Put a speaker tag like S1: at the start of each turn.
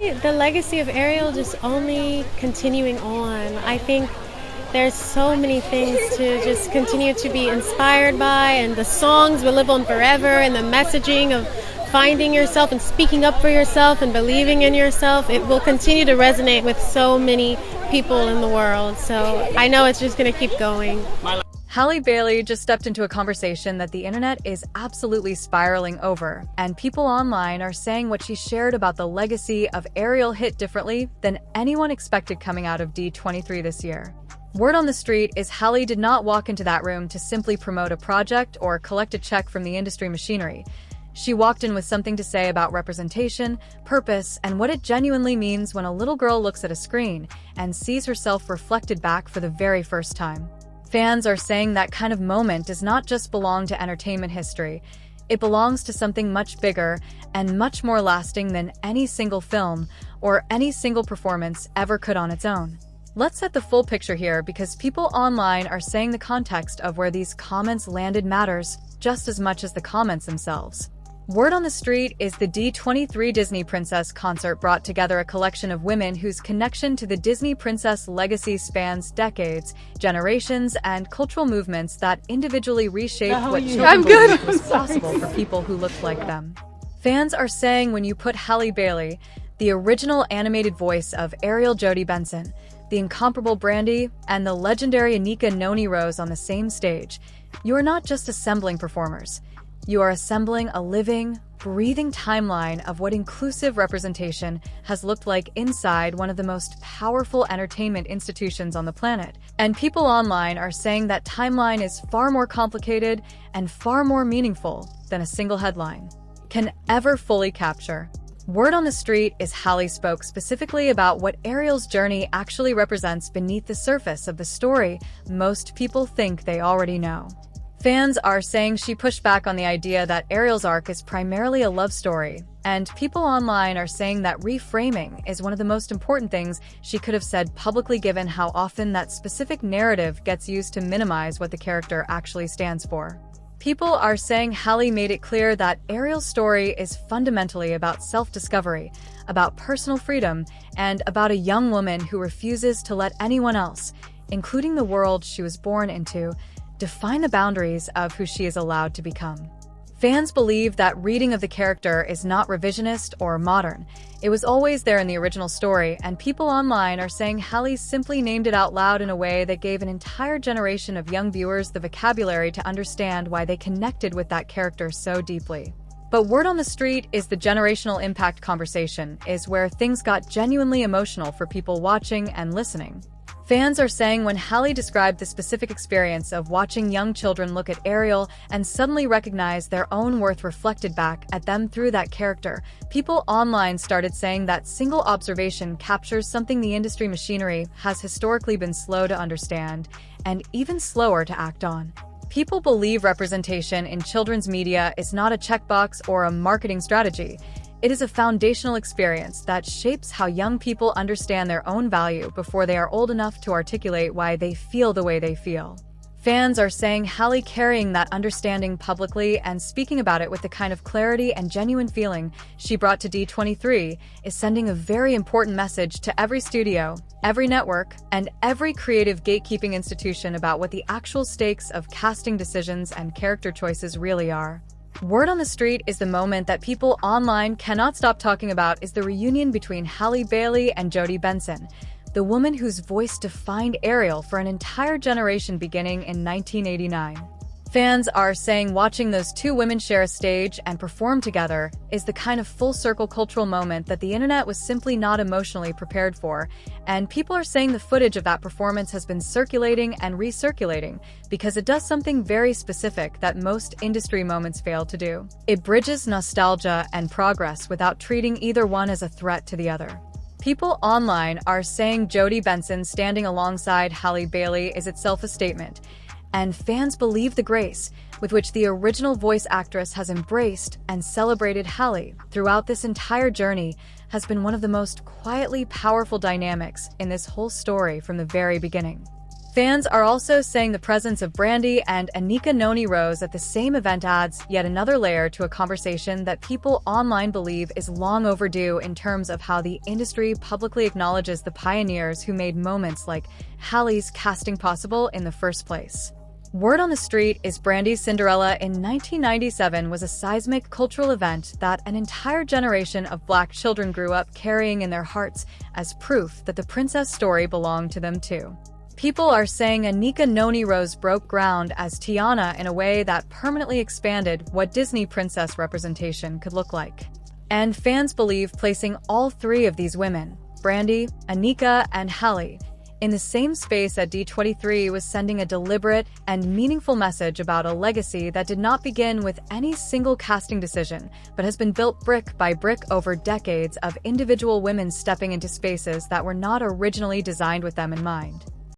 S1: The legacy of Ariel just only continuing on. I think there's so many things to just continue to be inspired by, and the songs will live on forever, and the messaging of finding yourself and speaking up for yourself and believing in yourself, it will continue to resonate with so many people in the world. So I know it's just going to keep going.
S2: Halle Bailey just stepped into a conversation that the internet is absolutely spiraling over, and people online are saying what she shared about the legacy of Ariel hit differently than anyone expected coming out of D23 this year. Word on the street is Halle did not walk into that room to simply promote a project or collect a check from the industry machinery. She walked in with something to say about representation, purpose, and what it genuinely means when a little girl looks at a screen and sees herself reflected back for the very first time. Fans are saying that kind of moment does not just belong to entertainment history. It belongs to something much bigger and much more lasting than any single film or any single performance ever could on its own. Let's set the full picture here, because people online are saying the context of where these comments landed matters just as much as the comments themselves. Word on the street is the D23 Disney Princess concert brought together a collection of women whose connection to the Disney princess legacy spans decades, generations, and cultural movements that individually reshaped what children believed was possible for people who looked like them. Fans are saying when you put Halle Bailey, the original animated voice of Ariel Jodi Benson, the incomparable Brandy, and the legendary Anika Noni Rose on the same stage, you are not just assembling performers. You are assembling a living, breathing timeline of what inclusive representation has looked like inside one of the most powerful entertainment institutions on the planet. And people online are saying that timeline is far more complicated and far more meaningful than a single headline can ever fully capture. Word on the street is Halle spoke specifically about what Ariel's journey actually represents beneath the surface of the story most people think they already know. Fans are saying she pushed back on the idea that Ariel's arc is primarily a love story, and people online are saying that reframing is one of the most important things she could have said publicly, given how often that specific narrative gets used to minimize what the character actually stands for. People are saying Halle made it clear that Ariel's story is fundamentally about self-discovery, about personal freedom, and about a young woman who refuses to let anyone else, including the world she was born into, define the boundaries of who she is allowed to become. Fans believe that reading of the character is not revisionist or modern. It was always there in the original story, and people online are saying Halle simply named it out loud in a way that gave an entire generation of young viewers the vocabulary to understand why they connected with that character so deeply. But word on the street is the generational impact conversation is where things got genuinely emotional for people watching and listening. Fans are saying when Halle described the specific experience of watching young children look at Ariel and suddenly recognize their own worth reflected back at them through that character, people online started saying that single observation captures something the industry machinery has historically been slow to understand and even slower to act on. People believe representation in children's media is not a checkbox or a marketing strategy. It is a foundational experience that shapes how young people understand their own value before they are old enough to articulate why they feel the way they feel. Fans are saying Halle carrying that understanding publicly and speaking about it with the kind of clarity and genuine feeling she brought to D23 is sending a very important message to every studio, every network, and every creative gatekeeping institution about what the actual stakes of casting decisions and character choices really are. Word on the street is the moment that people online cannot stop talking about is the reunion between Halle Bailey and Jodi Benson, the woman whose voice defined Ariel for an entire generation beginning in 1989. Fans are saying watching those two women share a stage and perform together is the kind of full-circle cultural moment that the internet was simply not emotionally prepared for, and people are saying the footage of that performance has been circulating and recirculating because it does something very specific that most industry moments fail to do. It bridges nostalgia and progress without treating either one as a threat to the other. People online are saying Jodi Benson standing alongside Halle Bailey is itself a statement, and fans believe the grace with which the original voice actress has embraced and celebrated Halle throughout this entire journey has been one of the most quietly powerful dynamics in this whole story from the very beginning. Fans are also saying the presence of Brandy and Anika Noni Rose at the same event adds yet another layer to a conversation that people online believe is long overdue in terms of how the industry publicly acknowledges the pioneers who made moments like Halle's casting possible in the first place. Word on the street is Brandy's Cinderella in 1997 was a seismic cultural event that an entire generation of Black children grew up carrying in their hearts as proof that the princess story belonged to them too. People are saying Anika Noni Rose broke ground as Tiana in a way that permanently expanded what Disney princess representation could look like. And fans believe placing all three of these women, Brandy, Anika, and Halle, in the same space at D23 was sending a deliberate and meaningful message about a legacy that did not begin with any single casting decision, but has been built brick by brick over decades of individual women stepping into spaces that were not originally designed with them in mind.